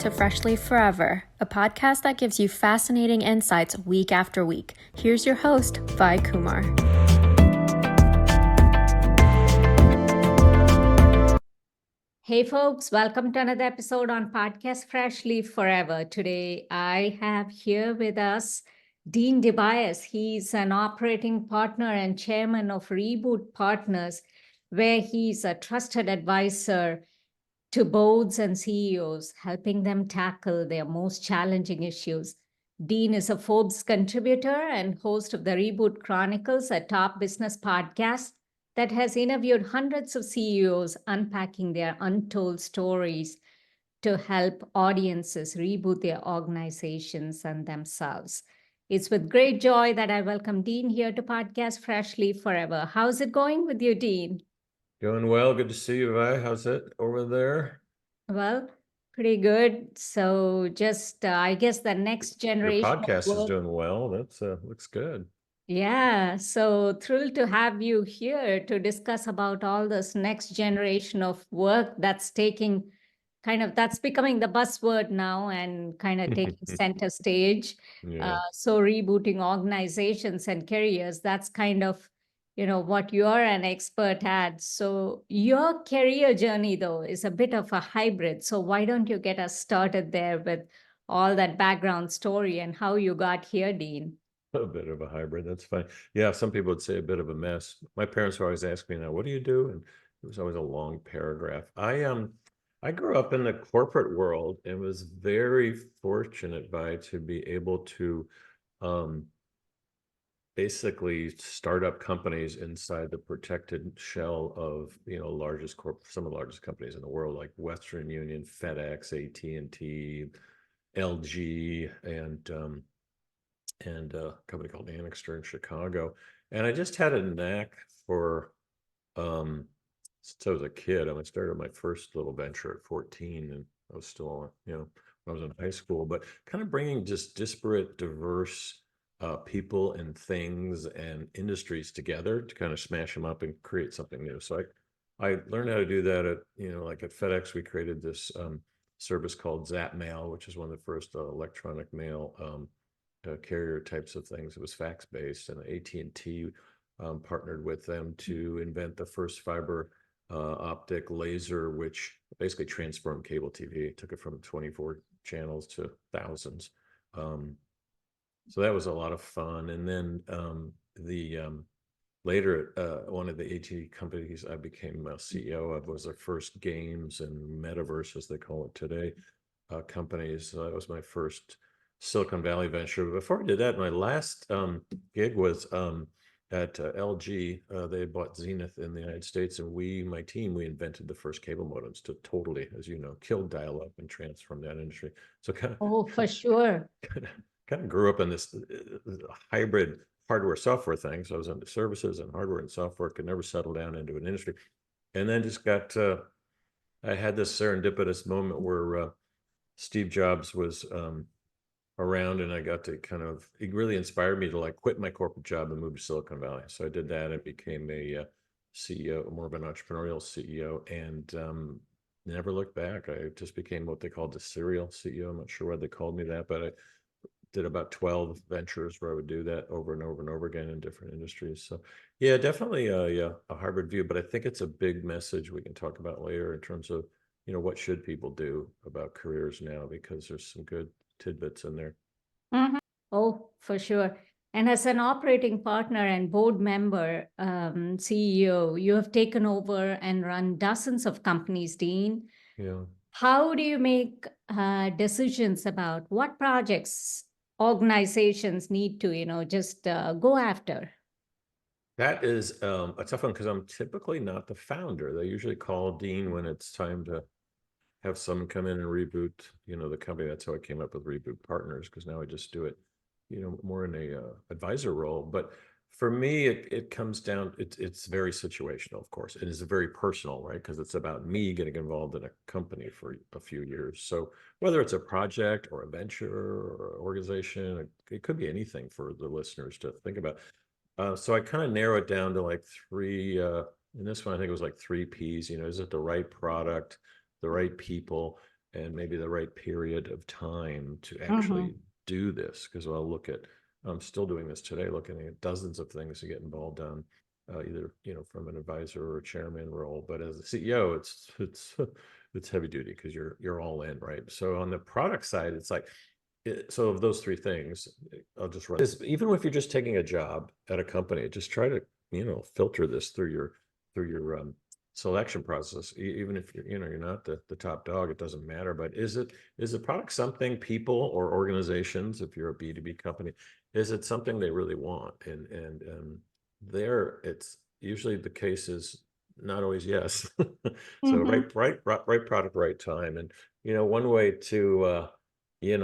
to Freshly Forever, a podcast that gives you fascinating insights week after week. Here's your host, Vi Kumar. Hey folks, welcome to another episode on Podcast Freshly Forever. Today I have here with us Dean DeBias. He's an operating partner and chairman of Reboot Partners, where he's a trusted advisor to boards and CEOs, helping them tackle their most challenging issues. Dean is a Forbes contributor and host of the Reboot Chronicles, a top business podcast that has interviewed hundreds of CEOs unpacking their untold stories to help audiences reboot their organizations and themselves. It's with great joy that I welcome Dean here to Podcast Freshly Forever. How's it going with you, Dean? Going well. Good to see you, Vi. How's it over there? Well, pretty good. So just, I guess the next Your generation of podcast is work. doing well. That's looks good. Yeah, so thrilled to have you here to discuss about all this next generation of work that's taking that's becoming the buzzword now and kind of taking center stage. Yeah. So rebooting organizations and careers, that's kind of, what you're an expert at. So your career journey, though, is a bit of a hybrid. So why don't you get us started there with all that background story and how you got here, Dean? A bit of a hybrid. That's fine. Yeah, some people would say a bit of a mess. My parents would always ask me now, what do you do? And it was always a long paragraph. I grew up in the corporate world and was very fortunate to be able to um basically start up companies inside the protected shell of some of the largest companies in the world, like Western Union, FedEx, AT&T, LG, and a company called Annixter in Chicago. And I just had a knack for since I was a kid. I started my first little venture at 14, and I was still when I was in high school, but kind of bringing just disparate, diverse people and things and industries together to kind of smash them up and create something new. So I learned how to do that at like at FedEx. We created this service called Zap Mail, which is one of the first electronic mail carrier types of things. It was fax based, and AT&T partnered with them to invent the first fiber optic laser, which basically transformed cable TV. Took it from 24 channels to thousands. So that was a lot of fun. And then later, one of the AT companies I became a CEO of was their first games and metaverse, as they call it today, companies. That was my first Silicon Valley venture. But before I did that, my last gig was at LG. They had bought Zenith in the United States, and my team, we invented the first cable modems to totally, as you know, kill dial-up and transform that industry. So For sure. Kind of grew up in this hybrid hardware software thing. So I was into services and hardware and software, could never settle down into an industry. And then just I had this serendipitous moment where Steve Jobs was around, and I got to it really inspired me to quit my corporate job and move to Silicon Valley. So I did that and became a CEO, more of an entrepreneurial CEO, and never looked back. I just became what they called a serial CEO. I'm not sure why they called me that, but I did about 12 ventures where I would do that over and over and over again in different industries. So yeah, definitely a hybrid view, but I think it's a big message we can talk about later in terms of, what should people do about careers now, because there's some good tidbits in there. Mm-hmm. Oh, for sure. And as an operating partner and board member, CEO, you have taken over and run dozens of companies, Dean. Yeah. How do you make decisions about what projects organizations need to, just go after? That is a tough one, because I'm typically not the founder. They usually call Dean when it's time to have someone come in and reboot, the company. That's how I came up with Reboot Partners, because now I just do it, more in a advisor role. But for me, it comes down, it's very situational, of course. It is very personal, right? Because it's about me getting involved in a company for a few years. So whether it's a project or a venture or organization, it could be anything for the listeners to think about. So I kind of narrow it down to three, in this one, I think it was 3 Ps. Is it the right product, the right people, and maybe the right period of time to Mm-hmm. actually do this. Because I'll look at, I'm still doing this today, looking at dozens of things to get involved on, either from an advisor or a chairman role. But as a CEO, it's heavy duty because you're all in, right? So on the product side, it's like, so of those three things, I'll just run this. Even if you're just taking a job at a company, just try to filter this through your selection process. Even if you're not the top dog, it doesn't matter. But is the product something people or organizations, if you're a B2B company, is it something they really want? And there, it's usually the case is not always yes. So right product, right time. And one way to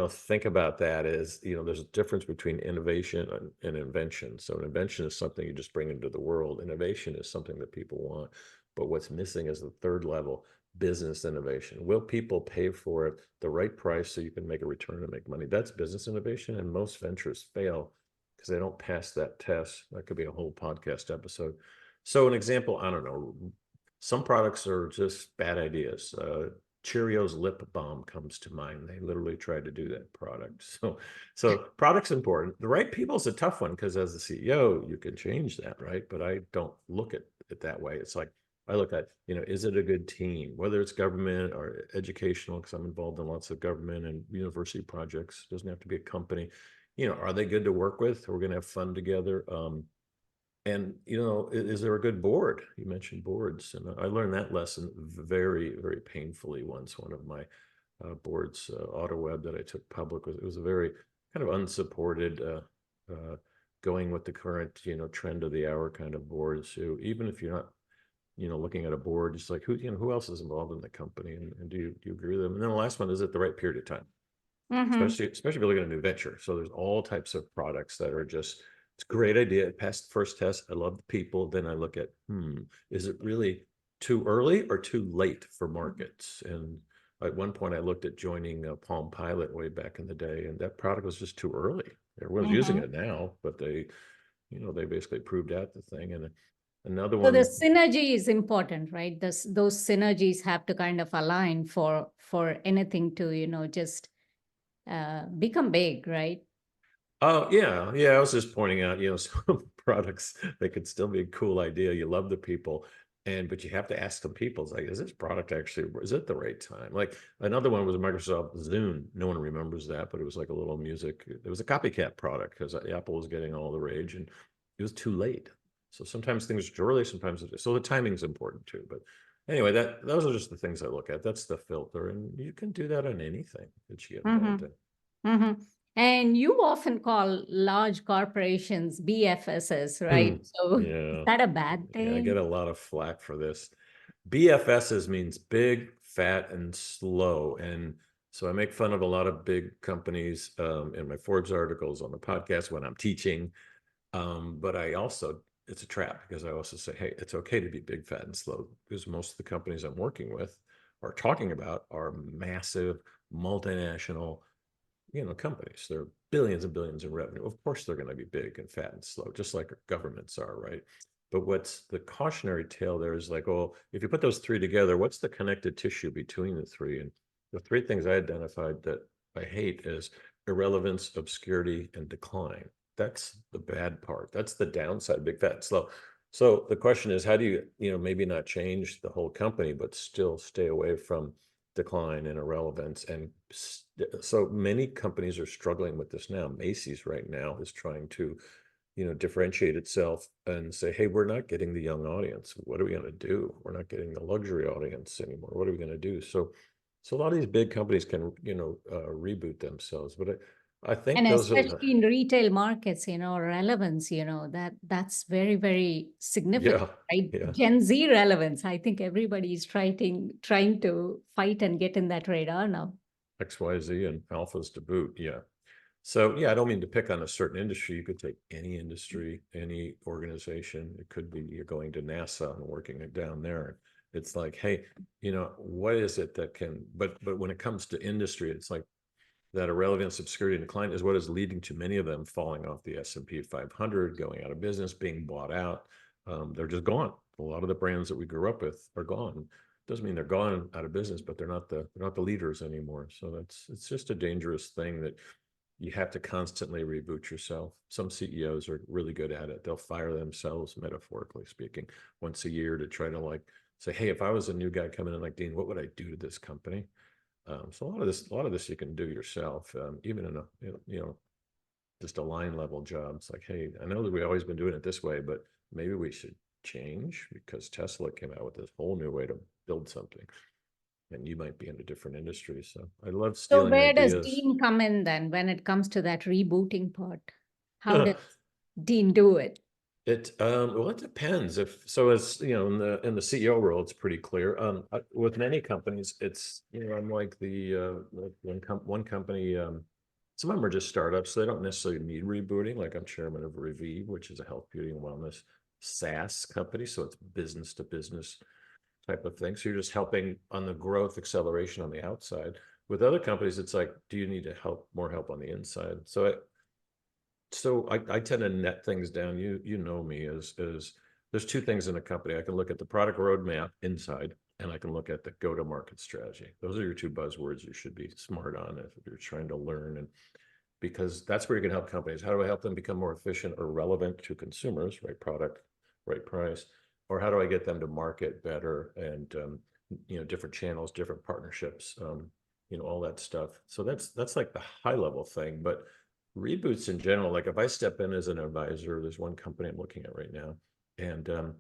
think about that is, there's a difference between innovation and invention. So an invention is something you just bring into the world. Innovation is something that people want. But what's missing is the third level, business innovation. Will people pay for it the right price so you can make a return and make money? That's business innovation. And most ventures fail because they don't pass that test. That could be a whole podcast episode. So an example, I don't know, some products are just bad ideas. Cheerios lip balm comes to mind. They literally tried to do that product. So product's important. The right people is a tough one because as the CEO, you can change that, right? But I don't look at it that way. It's like I look at, is it a good team, whether it's government or educational, because I'm involved in lots of government and university projects. It doesn't have to be a company. Are they good to work with? We're going to have fun together. And, is there a good board? You mentioned boards. And I learned that lesson very, very painfully once. One of my boards, AutoWeb, that I took public, it was a very kind of unsupported, going with the current, trend of the hour kind of board. So even if you're not, looking at a board, just like who else is involved in the company? And do you agree with them? And then the last one, is it the right period of time? Especially if you're looking at a new venture. So there's all types of products that are just, it's a great idea. It passed the first test. I love the people. Then I look at, is it really too early or too late for markets? And at one point I looked at joining Palm Pilot way back in the day, and that product was just too early. Everyone's using it now, but they basically proved out the thing. And another So the one, synergy is important, right? Those synergies have to kind of align for anything to, just become big, right? oh yeah. I was just pointing out, some products, they could still be a cool idea. You love the people, but you have to ask the people, it's like, is this product actually, is it the right time? Like another one was Microsoft Zune. No one remembers that, but it was like a little music. It was a copycat product because Apple was getting all the rage, and it was too late. So sometimes things are too early, sometimes so the timing's important too. But anyway, those are just the things I look at. That's the filter, and you can do that on anything that you get involved in. And you often call large corporations BFSs, right? So is Yeah. that a bad Yeah, I get thing? a lot of flack for this. BFSs means big, fat, and slow. And so I make fun of a lot of big companies in my Forbes articles, on the podcast, when I'm teaching. But it's a trap, because I also say, hey, it's okay to be big, fat, and slow, because most of the companies I'm working with or talking about are massive, multinational, companies. They're billions and billions in revenue. Of course, they're going to be big and fat and slow, just like governments are, right? But what's the cautionary tale there is like, oh, if you put those three together, what's the connective tissue between the three? And the three things I identified that I hate is irrelevance, obscurity, and decline. That's the bad part. That's the downside, big, fat, and slow. So the question is, how do you, maybe not change the whole company, but still stay away from decline and irrelevance? And so many companies are struggling with this now. Macy's right now is trying to, differentiate itself and say, hey, we're not getting the young audience. What are we going to do? We're not getting the luxury audience anymore. What are we going to do? So a lot of these big companies can, reboot themselves. But I think And those are especially in retail markets, relevance, that's very, very significant, yeah, right? yeah. Gen Z relevance. I think everybody is trying to fight and get in that radar now. XYZ and alphas to boot. Yeah. So yeah, I don't mean to pick on a certain industry. You could take any industry, any organization. It could be you're going to NASA and working it down there. It's like, hey, what is it that can, but when it comes to industry, it's like that irrelevance, obscurity, and decline is what is leading to many of them falling off the S&P 500, going out of business, being bought out. They're just gone. A lot of the brands that we grew up with are gone. doesn't mean they're gone out of business, but they're not the leaders anymore. So it's just a dangerous thing that you have to constantly reboot yourself. Some CEOs are really good at it. They'll fire themselves, metaphorically speaking, once a year to try to like say, hey, if I was a new guy coming in like Dean, what would I do to this company? So a lot of this you can do yourself, even in a just a line level job. It's like, hey, I know that we've always been doing it this way, but maybe we should change because Tesla came out with this whole new way to build something, and you might be in a different industry. So I love So stealing where does ideas. Dean come in then when it comes to that rebooting part? How does Dean do it? Well, it depends. If so, as you know, in the CEO world, it's pretty clear. With many companies, it's unlike the one company. Some of them are just startups, so they don't necessarily need rebooting. Like I'm chairman of Revive, which is a health, beauty, and wellness SaaS company, so it's business to business type of thing. So you're just helping on the growth acceleration on the outside. With other companies, it's like, do you need more help on the inside? So I tend to net things down. You know me as there's two things in a company. I can look at the product roadmap inside, and I can look at the go-to-market strategy. Those are your two buzzwords you should be smart on if you're trying to learn, and because that's where you can help companies. How do I help them become more efficient or relevant to consumers? Right product, right price, or how do I get them to market better and different channels, different partnerships, all that stuff. So that's like the high level thing, but reboots in general, like if I step in as an advisor, there's one company I'm looking at right now, and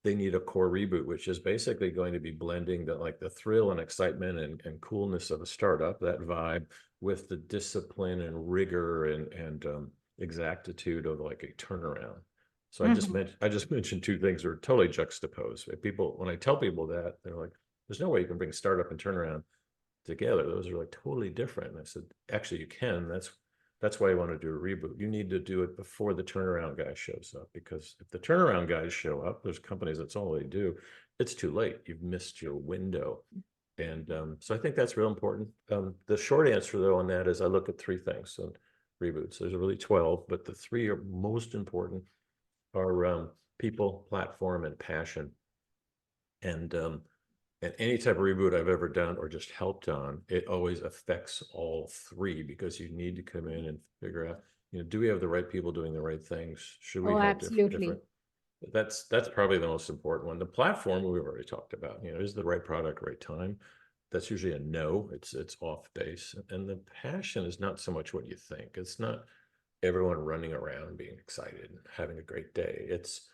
they need a core reboot, which is basically going to be blending the thrill and excitement and coolness of a startup, that vibe, with the discipline and rigor and exactitude of like a turnaround. So I just mentioned two things that are totally juxtaposed. People, when I tell people that, they're like, "There's no way you can bring startup and turnaround together. Those are like totally different." And I said, "Actually, you can. That's why you want to do a reboot. You need to do it before the turnaround guy shows up, because if the turnaround guys show up, there's companies that's all they do. It's too late. You've missed your window." And so I think that's real important. The short answer though on that is I look at three things on reboots. There's really 12, but the three are most important are people, platform, and passion. And any type of reboot I've ever done or just helped on, it always affects all three, because you need to come in and figure out, do we have the right people doing the right things? Should we Oh, have absolutely. different? That's probably the most important one. The platform we've already talked about. Is the right product, right time? That's usually a no. It's off base. And the passion is not so much what you think. It's not everyone running around being excited and having a great day. It's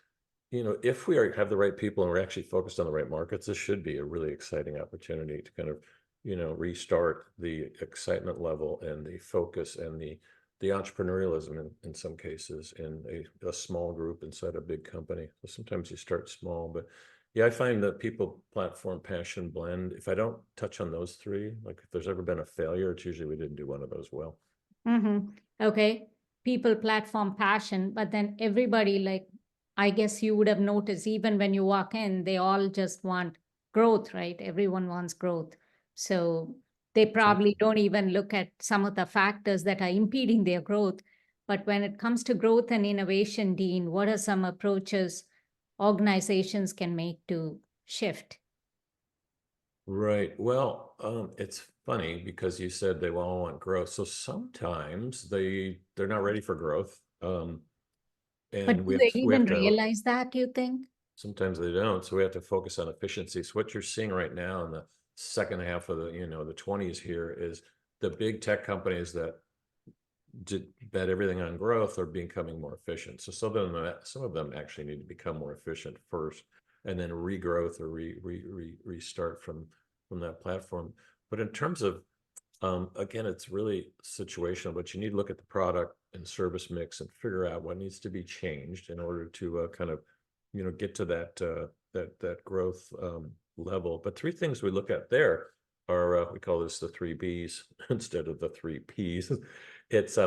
if we have the right people and we're actually focused on the right markets, this should be a really exciting opportunity to kind of, restart the excitement level and the focus and the entrepreneurialism in some cases in a small group inside a big company. So sometimes you start small, but yeah, I find that people, platform, passion blend. If I don't touch on those three, like if there's ever been a failure, it's usually we didn't do one of those well. Okay. People, platform, passion, but then everybody, like, I guess you would have noticed even when you walk in, they all just want growth, right? Everyone wants growth. So they probably don't even look at some of the factors that are impeding their growth. But when it comes to growth and innovation, Dean, what are some approaches organizations can make to shift? Right. Well, it's funny because you said they all want growth. So sometimes they're not ready for growth. But And do they we even have to realize that, you think? sometimes they don't. So we have to focus on efficiency. So what you're seeing right now in the second half of the 20s here is the big tech companies that did bet everything on growth are becoming more efficient. So some of them actually need to become more efficient first, and then regrowth or restart from that platform. But in terms of again, it's really situational, but you need to look at the product and service mix and figure out what needs to be changed in order to kind of get to that growth level. But three things we look at there are we call this the three Bs instead of the three Ps. It's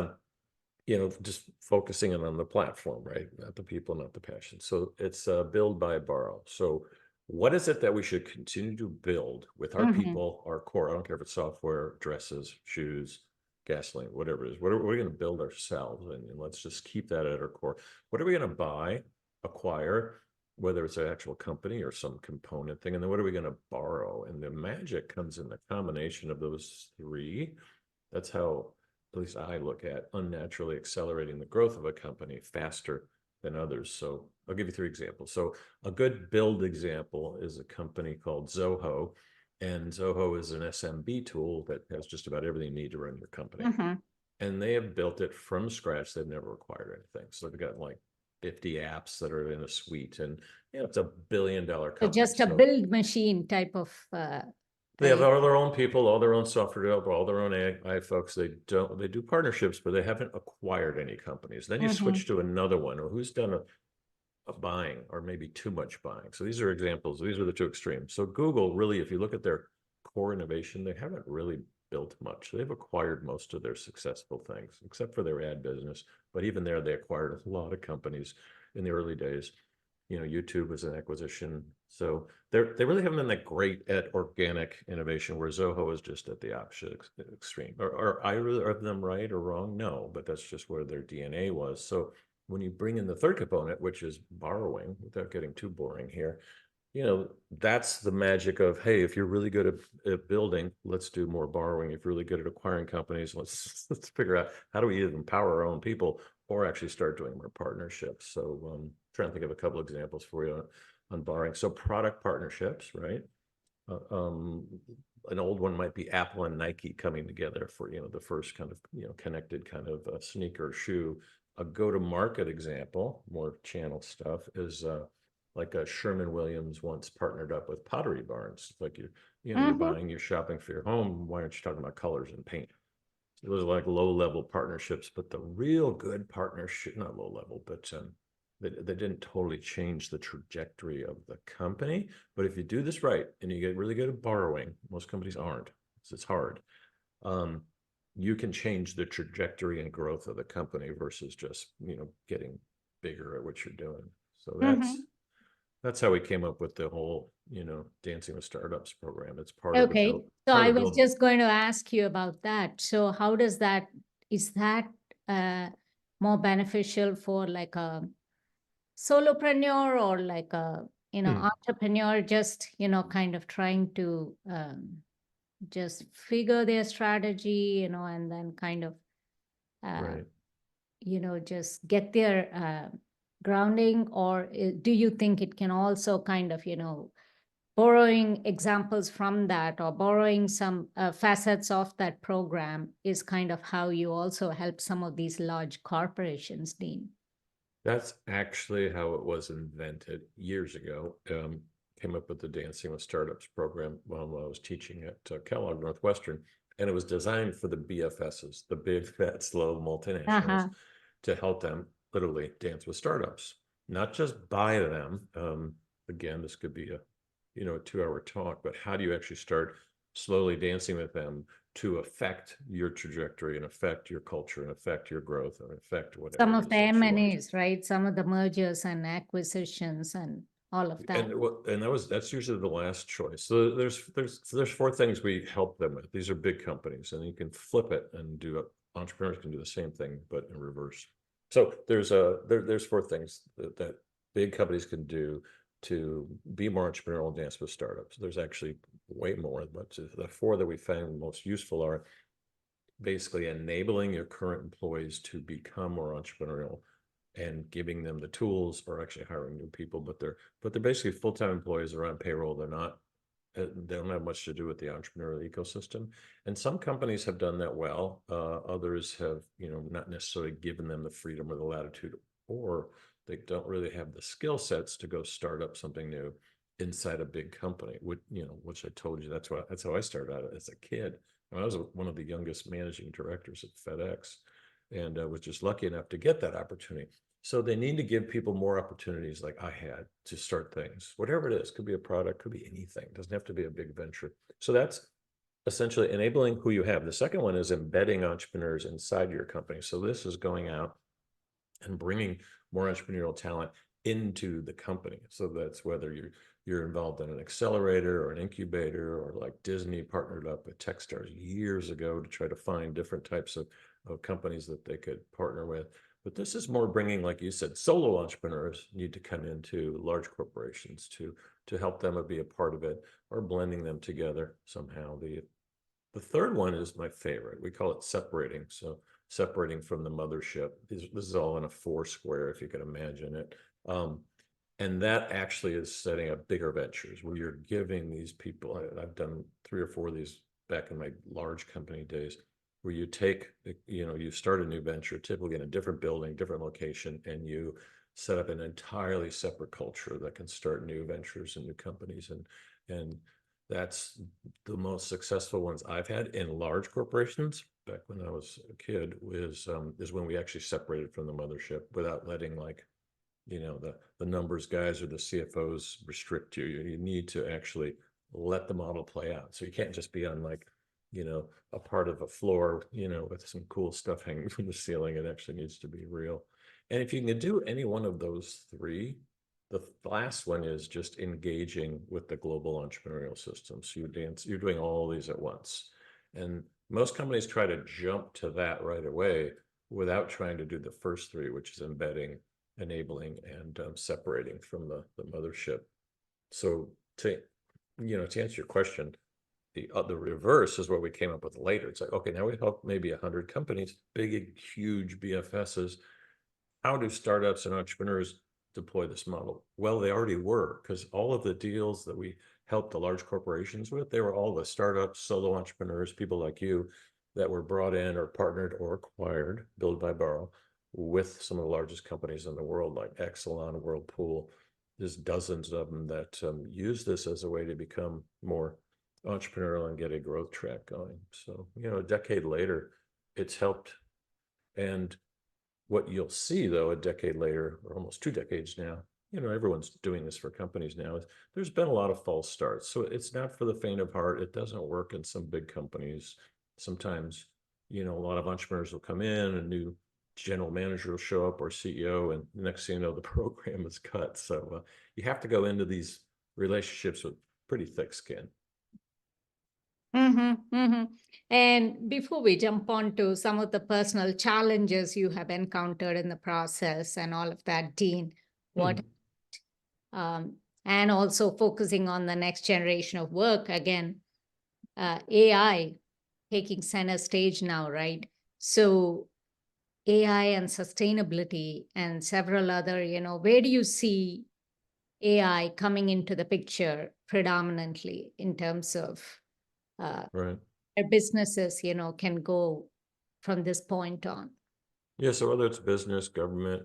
just focusing on the platform, right? Not the people, not the passion. So it's build, buy, borrow. So what is it that we should continue to build with our people, our core? I don't care if it's software, dresses, shoes, gasoline, whatever it is. What are we going to build ourselves? And let's just keep that at our core. What are we going to buy, acquire, whether it's an actual company or some component thing, and then what are we going to borrow? And the magic comes in the combination of those three. That's how, at least I look at unnaturally accelerating the growth of a company faster than others. So I'll give you three examples. So a good build example is a company called Zoho. And Zoho is an SMB tool that has just about everything you need to run your company. And they have built it from scratch. They've never acquired anything. So they've got like 50 apps that are in a suite, and it's a $1 billion So company. just a build machine type of. They have all their own people, all their own software developer, all their own AI folks. They do partnerships, but they haven't acquired any companies. Then you switch to another one, or who's done a buying, or maybe too much buying. So these are examples. These are the two extremes. So Google, really, if you look at their core innovation, they haven't really built much. They've acquired most of their successful things, except for their ad business. But even there, they acquired a lot of companies in the early days. YouTube was an acquisition. So they really haven't been that great at organic innovation, where Zoho is just at the opposite extreme. Are either of them right or wrong? No, but that's just where their DNA was. So when you bring in the third component, which is borrowing, without getting too boring here, that's the magic of, hey, if you're really good at building, let's do more borrowing. If you're really good at acquiring companies, let's figure out how do we either empower our own people or actually start doing more partnerships. So trying to think of a couple examples for you on borrowing. So product partnerships, right? An old one might be Apple and Nike coming together for the first kind of connected kind of sneaker shoe. A go-to-market example, more channel stuff, is like a Sherman-Williams once partnered up with Pottery Barns. Like you're buying, you're shopping for your home. Why aren't you talking about colors and paint? So those are like low-level partnerships, but the real good partnership, not low-level, but they didn't totally change the trajectory of the company. But if you do this right and you get really good at borrowing, most companies aren't. It's hard. You can change the trajectory and growth of the company versus just getting bigger at what you're doing. So that's how we came up with the whole Dancing with Startups program. It's part of the build. So I was just going to ask you about that. So how does that, is that more beneficial for like a solopreneur or like a entrepreneur, just kind of trying to just figure their strategy, and then kind of right. just get their grounding? Or do you think it can also kind of borrowing examples from that, or borrowing some facets of that program, is kind of how you also help some of these large corporations, Dean? That's actually how it was invented years ago. Came up with the Dancing with Startups program while I was teaching at Kellogg Northwestern, and it was designed for the BFSs, the big, fat, slow multinationals, to help them literally dance with startups, not just buy them. Again, this could be a 2-hour talk, but how do you actually start slowly dancing with them to affect your trajectory and affect your culture and affect your growth and affect whatever. Some of the M&As, right? Some of the mergers and acquisitions and all of that. And that's usually the last choice. So there's 4 things we help them with. These are big companies, and you can flip it and entrepreneurs can do the same thing, but in reverse. So there's 4 things that big companies can do to be more entrepreneurial and dance with startups. There's actually way more, but the 4 that we found most useful are basically enabling your current employees to become more entrepreneurial and giving them the tools, or actually hiring new people, but they're basically full-time employees. They're on payroll. They don't have much to do with the entrepreneurial ecosystem. And some companies have done that well. Others have, not necessarily given them the freedom or the latitude, or they don't really have the skill sets to go start up something new inside a big company. Which I told you, that's how I started out as a kid. I was one of the youngest managing directors at FedEx, and I was just lucky enough to get that opportunity. So they need to give people more opportunities like I had to start things, whatever it is. Could be a product, could be anything. It doesn't have to be a big venture. So that's essentially enabling who you have. The second one is embedding entrepreneurs inside your company. So this is going out and bringing more entrepreneurial talent into the company. So that's whether you're involved in an accelerator or an incubator, or like Disney partnered up with Techstars years ago to try to find different types of companies that they could partner with. But this is more bringing, like you said, solo entrepreneurs need to come into large corporations to help them be a part of it, or blending them together somehow. The third one is my favorite. We call it separating. So separating from the mothership. This is all in a 4 square, if you can imagine it. And that actually is setting up bigger ventures where you're giving these people, I've done 3 or 4 of these back in my large company days, where you take, you start a new venture, typically in a different building, different location, and you set up an entirely separate culture that can start new ventures and new companies. And that's the most successful ones I've had in large corporations. Back when I was a kid, is when we actually separated from the mothership without letting, like, the numbers guys or the CFOs restrict you. You need to actually let the model play out. So you can't just be on, like, a part of a floor, with some cool stuff hanging from the ceiling. It actually needs to be real. And if you can do any one of those 3, the last one is just engaging with the global entrepreneurial system. So you're doing all these at once. And most companies try to jump to that right away without trying to do the first 3, which is embedding, enabling, and separating from the mothership. So to answer your question, the reverse is what we came up with later. It's like, okay, now we help maybe 100 companies, big, huge BFSs. How do startups and entrepreneurs deploy this model? Well, they already were, because all of the deals that we helped the large corporations with, they were all the startups, solo entrepreneurs, people like you that were brought in or partnered or acquired, build, buy, borrow, with some of the largest companies in the world, like Exelon, Whirlpool. There's dozens of them that use this as a way to become more entrepreneurial and get a growth track going. So, a decade later, it's helped. And what you'll see, though, a decade later, or almost 2 decades now, everyone's doing this for companies now. There's been a lot of false starts. So it's not for the faint of heart. It doesn't work in some big companies. Sometimes, a lot of entrepreneurs will come in, a new general manager will show up, or CEO, and next thing you know, the program is cut. So you have to go into these relationships with pretty thick skin. And before we jump on to some of the personal challenges you have encountered in the process and all of that, Dean, and also focusing on the next generation of work, again, AI taking center stage now, right? So AI and sustainability and several other, where do you see AI coming into the picture predominantly in terms of Right. where businesses, can go from this point on? Yeah, so whether it's business, government,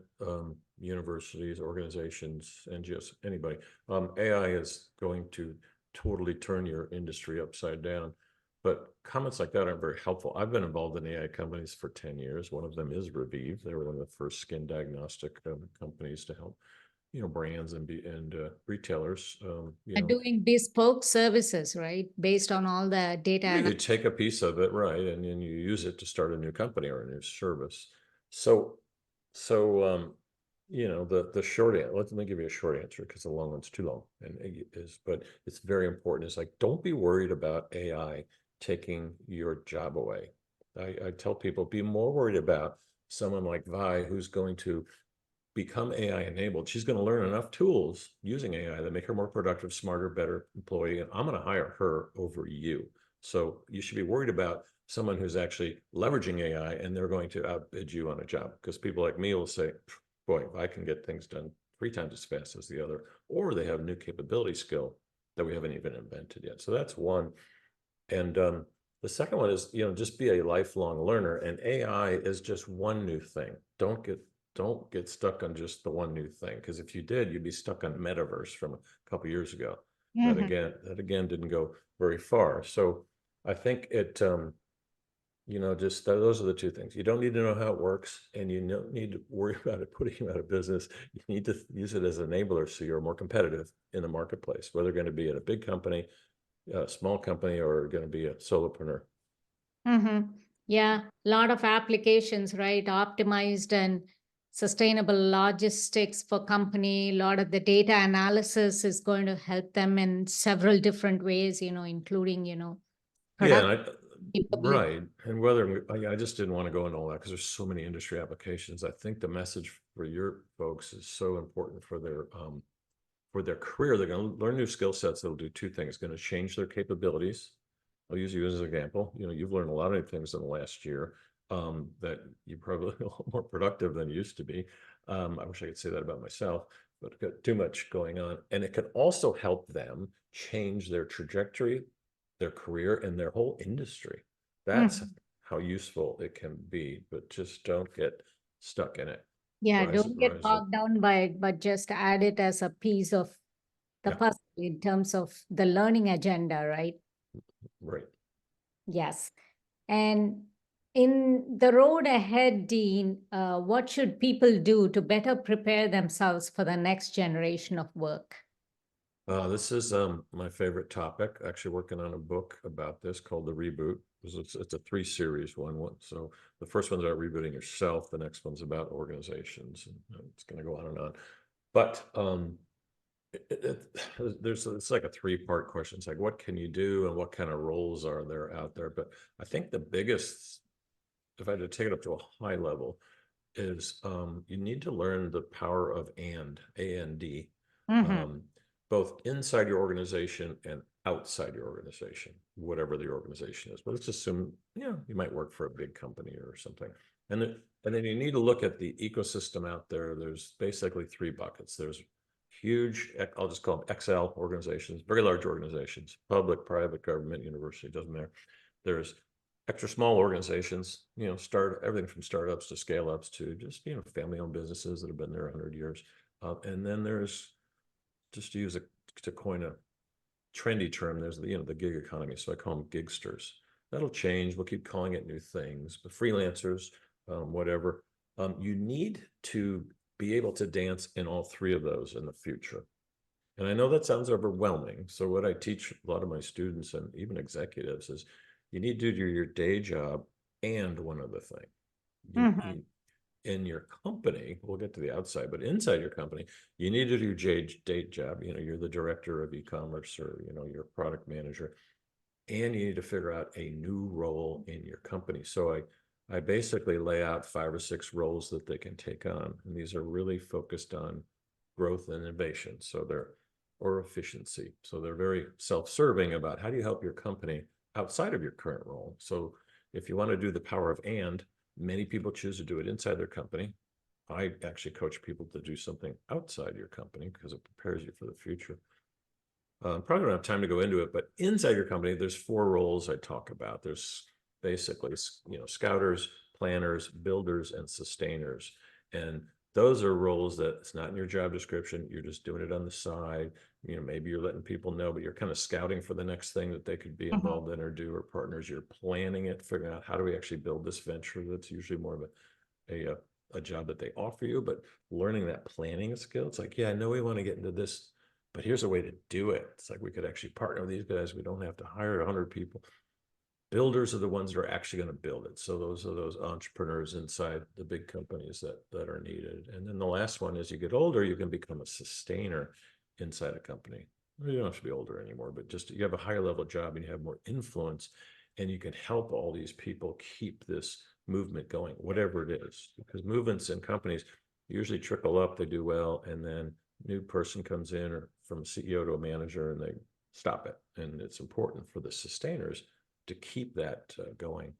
universities, organizations, NGOs, anybody, AI is going to totally turn your industry upside down. But comments like that aren't very helpful. I've been involved in AI companies for 10 years. One of them is Revive. They were one of the first skin diagnostic companies to help, brands and retailers. And doing bespoke services, right? Based on all the data. Yeah, you take a piece of it, right, and then you use it to start a new company or a new service. So, the short answer. Let me give you a short answer, because the long one's too long, but it's very important. It's like, don't be worried about AI taking your job away. I tell people, be more worried about someone like Vi, who's going to become AI enabled. She's going to learn enough tools using AI that make her more productive, smarter, better employee. And I'm going to hire her over you. So you should be worried about someone who's actually leveraging AI, and they're going to outbid you on a job, because people like me will say, boy, I can get things done 3 times as fast as the other, or they have new capability skill that we haven't even invented yet. So that's one. And the second one is, just be a lifelong learner, and AI is just one new thing. Don't get stuck on just the one new thing, because if you did, you'd be stuck on metaverse from a couple of years ago. That again didn't go very far. So I think it, just those are the 2 things. You don't need to know how it works, and you don't need to worry about it putting you out of business. You need to use it as an enabler, so you're more competitive in the marketplace, whether you're going to be at a big company, a small company, or going to be a solopreneur. Yeah, a lot of applications, right? Optimized and sustainable logistics for company. A lot of the data analysis is going to help them in several different ways, including, Yeah, product. capability. Right. And whether I just didn't want to go into all that because there's so many industry applications. I think the message for your folks is so important for their career. They're going to learn new skill sets that'll do two things. It's going to change their capabilities. I'll use you as an example. You've learned a lot of things in the last year that you're probably a lot more productive than you used to be. I wish I could say that about myself, but I've got too much going on. And it can also help them change their trajectory, their career, and their whole industry. That's how useful it can be, but just don't get stuck in it. Yeah, Rise, don't get rise up. bogged down by it, but just add it as a piece of the Yeah. puzzle in terms of the learning agenda, right? Right. Yes. And in the road ahead, Dean, what should people do to better prepare themselves for the next generation of work? This is my favorite topic. Actually working on a book about this called The Reboot. It's a 3-series one. So the first one's about rebooting yourself. The next one's about organizations. And it's going to go on and on. But it's like a 3-part question. It's like, what can you do and what kind of roles are there out there? But I think the biggest, if I had to take it up to a high level, is you need to learn the power of A-N-D, both inside your organization and outside your organization, whatever the organization is. But let's assume, you might work for a big company or something. And then you need to look at the ecosystem out there. There's basically 3 buckets. There's huge, I'll just call them XL organizations, very large organizations, public, private, government, university, doesn't matter. There's extra small organizations, start everything from startups to scale ups to just, family owned businesses that have been there 100 years. And then there's, just to coin a trendy term, there's the gig economy. So I call them gigsters. That'll change. We'll keep calling it new things, but freelancers, whatever. You need to be able to dance in all 3 of those in the future. And I know that sounds overwhelming. So what I teach a lot of my students and even executives is you need to do your day job and one other thing. In your company, we'll get to the outside, but inside your company, you need to do your day job. You're the director of e-commerce or, you're a product manager, and you need to figure out a new role in your company. So I basically lay out 5 or 6 roles that they can take on. And these are really focused on growth and innovation. Or efficiency. So they're very self-serving about how do you help your company outside of your current role. So if you want to do the power of many people choose to do it inside their company. I actually coach people to do something outside your company because it prepares you for the future. Probably don't have time to go into it, but inside your company, there's 4 roles I talk about. There's basically, scouters, planners, builders, and sustainers. And those are roles that it's not in your job description. You're just doing it on the side. Maybe you're letting people know, but you're kind of scouting for the next thing that they could be involved in or do, or partners. You're planning it, figuring out how do we actually build this venture. That's usually more of a job that they offer you, but learning that planning skill. It's like, I know we want to get into this, but here's a way to do it. It's like we could actually partner with these guys. We don't have to hire 100 people. Builders are the ones that are actually going to build it. So those are those entrepreneurs inside the big companies that are needed. And then the last one is, you get older, you can become a sustainer inside a company. You don't have to be older anymore, but just you have a higher level job and you have more influence, and you can help all these people keep this movement going, whatever it is. Because movements in companies usually trickle up, they do well, and then new person comes in, or from a CEO to a manager, and they stop it. And it's important for the sustainers to keep that going.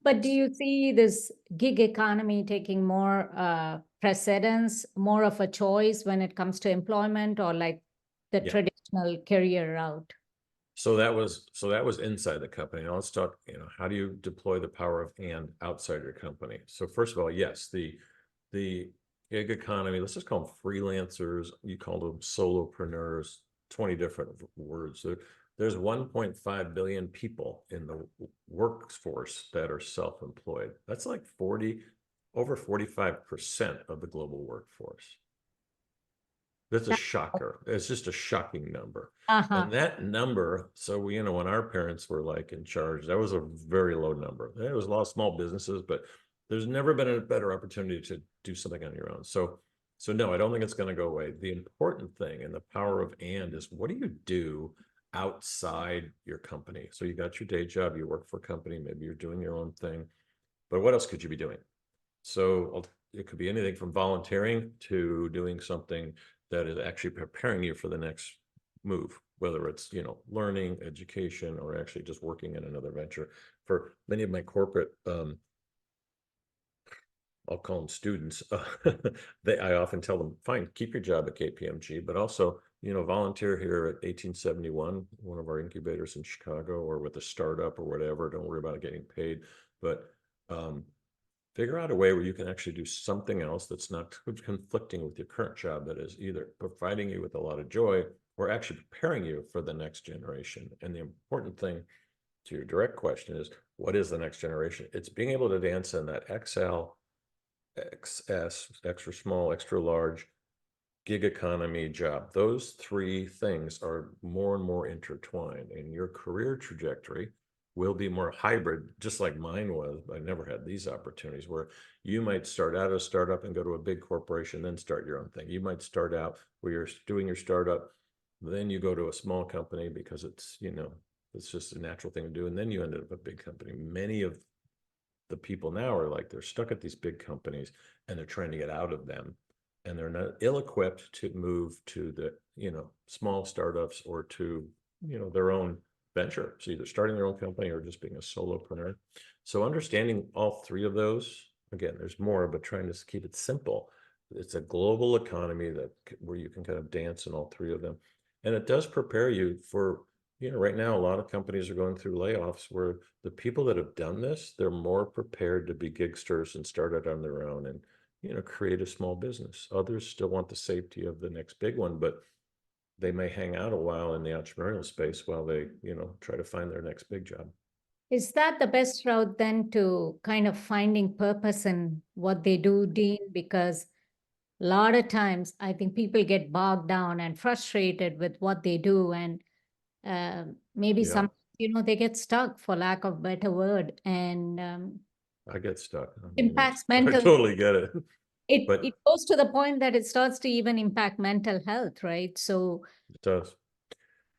But do you see this gig economy taking more precedence, more of a choice when it comes to employment, or like the traditional career route? So that was inside the company. Now let's talk, how do you deploy the power of outside your company? So first of all, yes, the gig economy, let's just call them freelancers. You call them solopreneurs, 20 different words. There's 1.5 billion people in the workforce that are self-employed. That's like over 45% of the global workforce. That's a shocker. It's just a shocking number. And that number, so when our parents were like in charge, that was a very low number. There was a lot of small businesses, but there's never been a better opportunity to do something on your own. So no, I don't think it's going to go away. The important thing and the power of is, what do you do outside your company. So you got your day job, you work for a company, maybe you're doing your own thing, but what else could you be doing? So it could be anything from volunteering to doing something that is actually preparing you for the next move, whether it's, learning, education, or actually just working in another venture. For many of my corporate, I'll call them students, I often tell them, fine, keep your job at KPMG, but also, volunteer here at 1871, one of our incubators in Chicago, or with a startup or whatever. Don't worry about getting paid, but figure out a way where you can actually do something else that's not conflicting with your current job, that is either providing you with a lot of joy or actually preparing you for the next generation. And the important thing to your direct question is, what is the next generation? It's being able to dance in that XL, XS, extra small, extra large, gig economy job. Those three things are more and more intertwined, and your career trajectory will be more hybrid, just like mine was. I never had these opportunities where you might start out as a startup and go to a big corporation, then start your own thing. You might start out where you're doing your startup, then you go to a small company because it's just a natural thing to do, and then you end up a big company. Many of the people now are like, they're stuck at these big companies and they're trying to get out of them, and they're not ill-equipped to move to the small startups or to their own venture. So either starting their own company or just being a solopreneur. So understanding all three of those, again, there's more, but trying to keep it simple. It's a global economy where you can kind of dance in all three of them, and it does prepare you for right now, a lot of companies are going through layoffs where the people that have done this, they're more prepared to be gigsters and start it on their own and, create a small business. Others still want the safety of the next big one, but they may hang out a while in the entrepreneurial space while they, try to find their next big job. Is that the best route then to kind of finding purpose in what they do, Dean? Because a lot of times I think people get bogged down and frustrated with what they do, and maybe Yeah, some, they get stuck, for lack of better word, and I get stuck. I mean, impacts I mental. totally get it. It But it goes to the point that it starts to even impact mental health, right? So it does.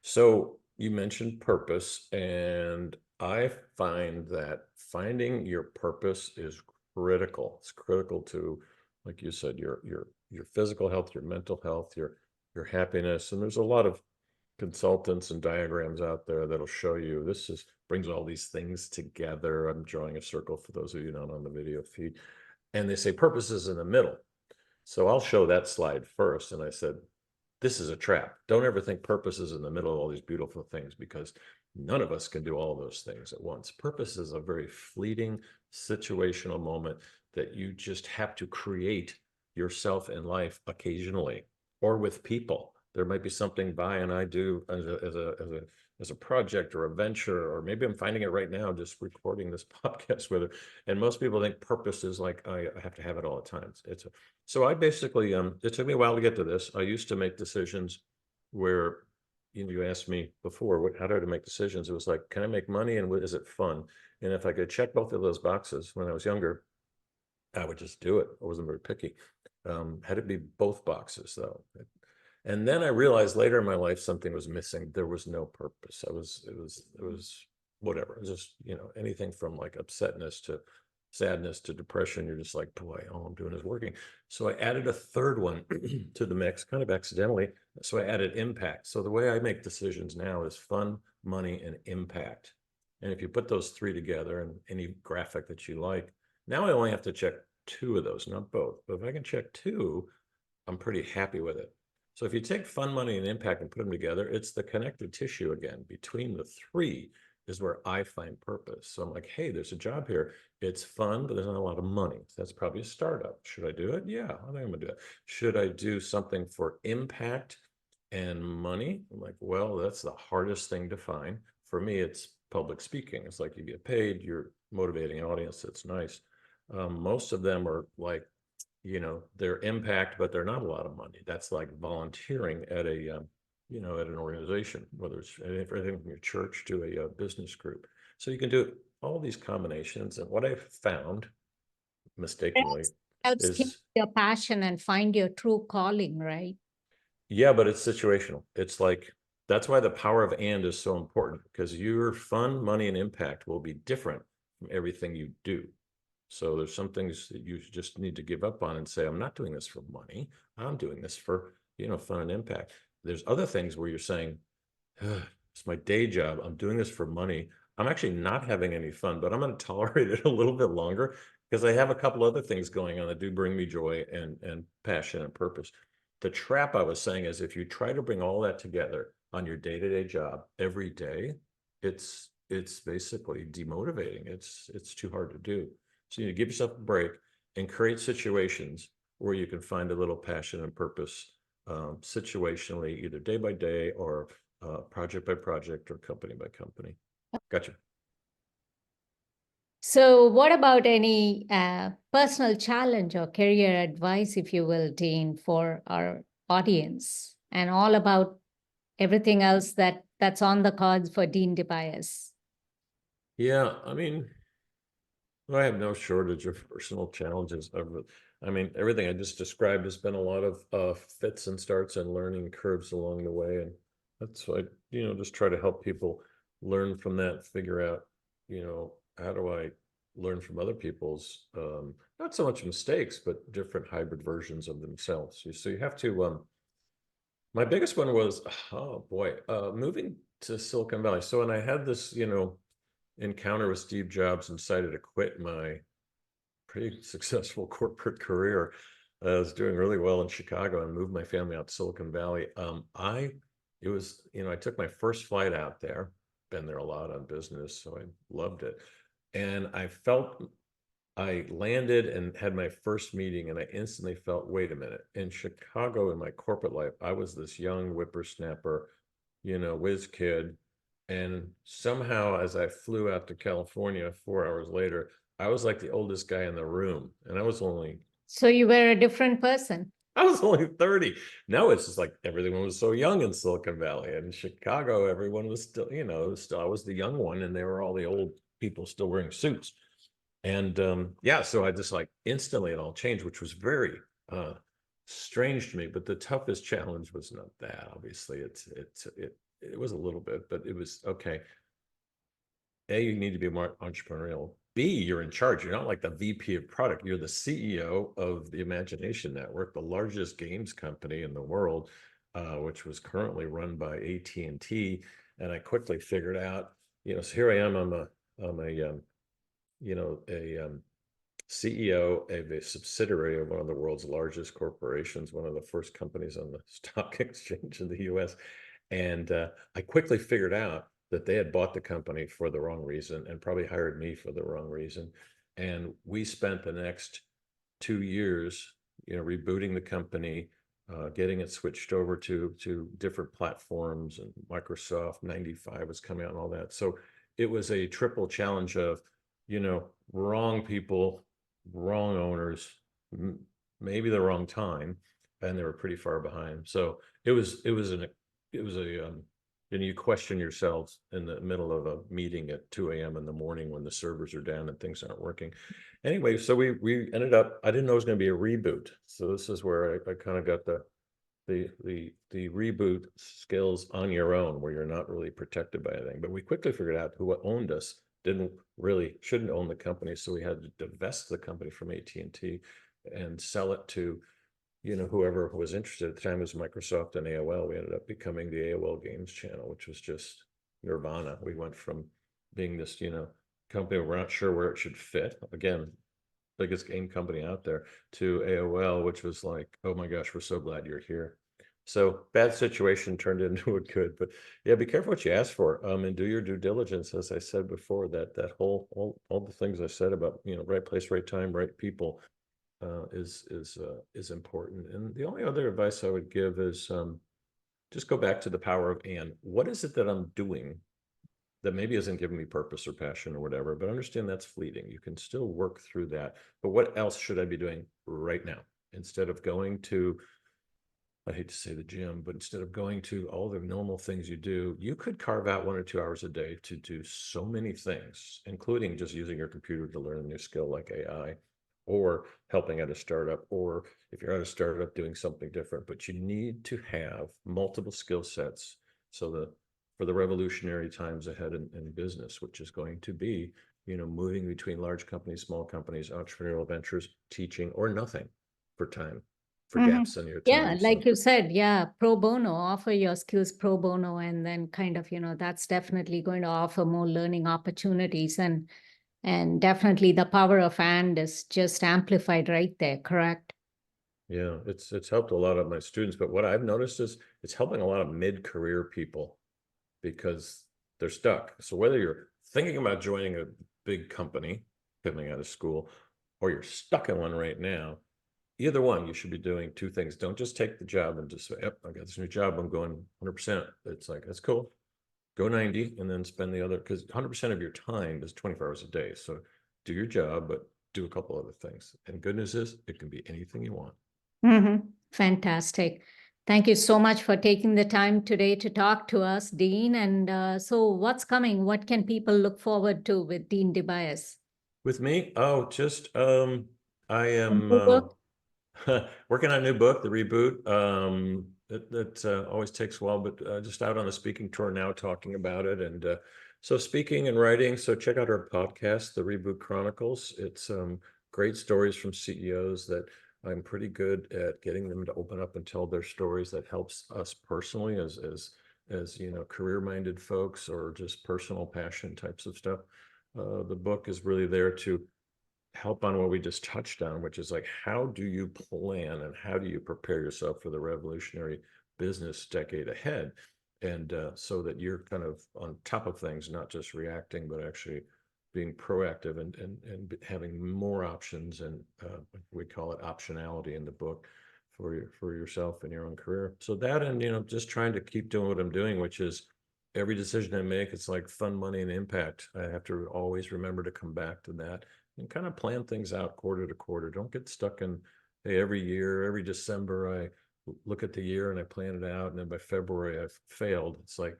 So you mentioned purpose, and I find that finding your purpose is critical. It's critical to, like you said, your physical health, your mental health, your happiness. And there's a lot of consultants and diagrams out there that'll show you brings all these things together. I'm drawing a circle for those of you not on the video feed. And they say purpose is in the middle. So I'll show that slide first. And I said, this is a trap. Don't ever think purpose is in the middle of all these beautiful things, because none of us can do all those things at once. Purpose is a very fleeting situational moment that you just have to create yourself in life occasionally, or with people. There might be something Vi and I do as a project or a venture, or maybe I'm finding it right now just recording this podcast with her. And most people think purpose is like, I have to have it all the time. So I basically, it took me a while to get to this. I used to make decisions where, you asked me before, how do I make decisions? It was like, can I make money, and is it fun? And if I could check both of those boxes when I was younger, I would just do it. I wasn't very picky. Had to be both boxes though. And then I realized later in my life something was missing. There was no purpose. It was whatever. It was just, anything from like upsetness to sadness to depression. You're just like, boy, all I'm doing is working. So I added a third one to the mix, kind of accidentally. So I added impact. So the way I make decisions now is fun, money, and impact. And if you put those three together in any graphic that you like, now I only have to check two of those, not both. But if I can check two, I'm pretty happy with it. So if you take fun, money, and impact and put them together, it's the connective tissue again. Between the three is where I find purpose. So I'm like, hey, there's a job here. It's fun, but there's not a lot of money. That's probably a startup. Should I do it? Yeah, I think I'm gonna do it. Should I do something for impact and money? I'm like, well, that's the hardest thing to find. For me, it's public speaking. It's like you get paid, you're motivating an audience. That's nice. Most of them are like, their impact, but they're not a lot of money. That's like volunteering at at an organization, whether it's everything from your church to a business group. So you can do all these combinations. And what I've found mistakenly helps keep is, your passion and find your true calling, right? yeah, but it's situational. It's like, That's why the power of and is so important, because your fun, money, and impact will be different from everything you do. So there's some things that you just need to give up on and say, I'm not doing this for money. I'm doing this for, fun and impact. There's other things where you're saying, it's my day job. I'm doing this for money. I'm actually not having any fun, but I'm going to tolerate it a little bit longer because I have a couple other things going on that do bring me joy and passion and purpose. The trap I was saying is if you try to bring all that together on your day-to-day job every day, it's basically demotivating. It's too hard to do. So you need to give yourself a break and create situations where you can find a little passion and purpose, situationally, either day by day or project by project or company by company. Gotcha. So, what about any personal challenge or career advice, if you will, Dean, for our audience, and all about everything else that's on the cards for Dean DeBias? Yeah, I mean, I have no shortage of personal challenges. I mean, everything I just described has been a lot of fits and starts and learning curves along the way, and that's why just try to help people learn from that, figure out, how do I learn from other people's not so much mistakes, but different hybrid versions of themselves. So you have to. My biggest one was, oh boy, moving to Silicon Valley. So when I had this, encounter with Steve Jobs and decided to quit my pretty successful corporate career. I was doing really well in Chicago and moved my family out to Silicon Valley. I took my first flight out there, been there a lot on business, so I loved it. And I landed and had my first meeting, and I instantly felt, wait a minute, in Chicago in my corporate life, I was this young whippersnapper, whiz kid. And somehow, as I flew out to California 4 hours later, I was like the oldest guy in the room. And So, you were a different person. I was only 30. No, it's just like everyone was so young in Silicon Valley. And in Chicago, everyone was still, I was the young one, and they were all the old people still wearing suits. And yeah, so I just like instantly it all changed, which was very strange to me. But the toughest challenge was not that. Obviously, it was a little bit, but it was okay. A, you need to be more entrepreneurial. B, you're in charge. You're not like the VP of product. You're the CEO of the Imagination Network, the largest games company in the world, which was currently run by AT&T. And I quickly figured out, so here I am. I'm a CEO of a subsidiary of one of the world's largest corporations, one of the first companies on the stock exchange in the US. And I quickly figured out that they had bought the company for the wrong reason and probably hired me for the wrong reason. And we spent the next 2 years, rebooting the company, getting it switched over to different platforms, and Microsoft 95 was coming out and all that. So it was a triple challenge of, wrong people, wrong owners, maybe the wrong time, and they were pretty far behind. So it was and you question yourselves in the middle of a meeting at 2 a.m. in the morning when the servers are down and things aren't working. Anyway, so we ended up, I didn't know it was going to be a reboot. So this is where I kind of got the reboot skills on your own, where you're not really protected by anything. But we quickly figured out who owned us shouldn't own the company. So we had to divest the company from AT&T and sell it to whoever was interested. At the time it was Microsoft and AOL. We ended up becoming the AOL Games channel, which was just nirvana. We went from being this, company we're not sure where it should fit. Again, biggest game company out there, to AOL, which was like, oh my gosh, we're so glad you're here. So bad situation turned into a good, but yeah, be careful what you ask for, and do your due diligence. As I said before, that whole, all the things I said about, right place, right time, right people, is important. And the only other advice I would give is just go back to the power of and. What is it that I'm doing that maybe isn't giving me purpose or passion or whatever, but understand that's fleeting. You can still work through that. But what else should I be doing right now? Instead of going to, I hate to say the gym, but instead of going to all the normal things you do, you could carve out 1 or 2 hours a day to do so many things, including just using your computer to learn a new skill like AI, or helping at a startup, or if you're at a startup doing something different. But you need to have multiple skill sets for the revolutionary times ahead in business, which is going to be, moving between large companies, small companies, entrepreneurial ventures, teaching, or nothing for time, for gaps in your time. Yeah, like you said, pro bono, offer your skills pro bono, and then kind of, that's definitely going to offer more learning opportunities, and definitely the power of and is just amplified right there, correct? Yeah, it's helped a lot of my students, but what I've noticed is it's helping a lot of mid-career people because they're stuck. So whether you're thinking about joining a big company coming out of school, or you're stuck in one right now, either one, you should be doing two things. Don't just take the job and just say, yep, I got this new job, I'm going 100%. It's like, that's cool. Go 90 and then spend the other, because 100% of your time is 24 hours a day. So do your job, but do a couple other things. And good news is it can be anything you want. Fantastic. Thank you so much for taking the time today to talk to us, Dean. And so what's coming? What can people look forward to with Dean DeBias? With me? Oh, just I am working on a new book, The Reboot. That always takes a while, but just out on a speaking tour now talking about it. And so speaking and writing, so check out our podcast, The Reboot Chronicles. It's great stories from CEOs that I'm pretty good at getting them to open up and tell their stories. That helps us personally as career-minded folks or just personal passion types of stuff. The book is really there to help on what we just touched on, which is like, how do you plan and how do you prepare yourself for the revolutionary business decade ahead? And so that you're kind of on top of things, not just reacting, but actually being proactive and having more options, and we call it optionality in the book for yourself and your own career. So that, and just trying to keep doing what I'm doing, which is every decision I make, it's like fun, money, and impact. I have to always remember to come back to that and kind of plan things out quarter to quarter. Don't get stuck in, hey, every year, every December, I look at the year and I plan it out, and then by February I've failed. It's like,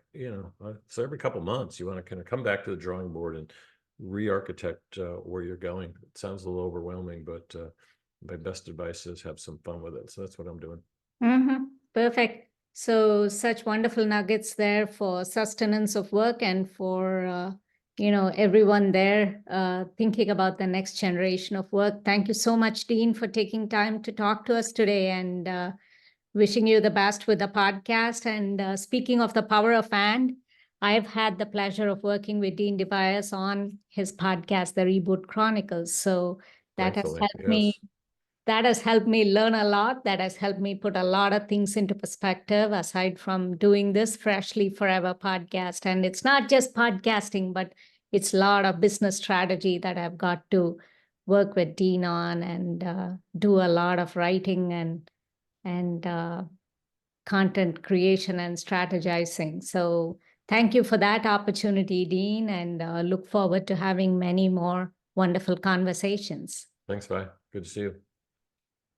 so every couple months you want to kind of come back to the drawing board and re-architect where you're going. It sounds a little overwhelming, but my best advice is have some fun with it. So that's what I'm doing. Perfect. So such wonderful nuggets there for sustenance of work and for everyone there thinking about the next generation of work. Thank you so much, Dean, for taking time to talk to us today, and wishing you the best with the podcast. And speaking of the power of and, I've had the pleasure of working with Dean DeBias on his podcast, The Reboot Chronicles. So that has helped me. That has helped me learn a lot. That has helped me put a lot of things into perspective, aside from doing this Freshly Forever podcast. And it's not just podcasting, but it's a lot of business strategy that I've got to work with Dean on, and do a lot of writing and content creation and strategizing. So thank you for that opportunity, Dean, and look forward to having many more wonderful conversations. Thanks, Vi. Good to see you.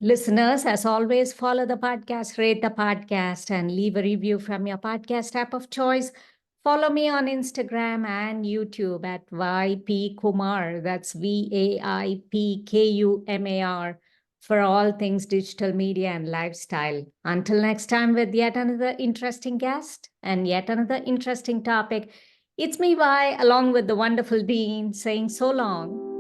Listeners, as always, follow the podcast, rate the podcast, and leave a review from your podcast app of choice. Follow me on Instagram and YouTube at YP Kumar. That's VAIPKUMAR for all things digital media and lifestyle. Until next time, with yet another interesting guest and yet another interesting topic, it's me, Vi, along with the wonderful Dean, saying so long.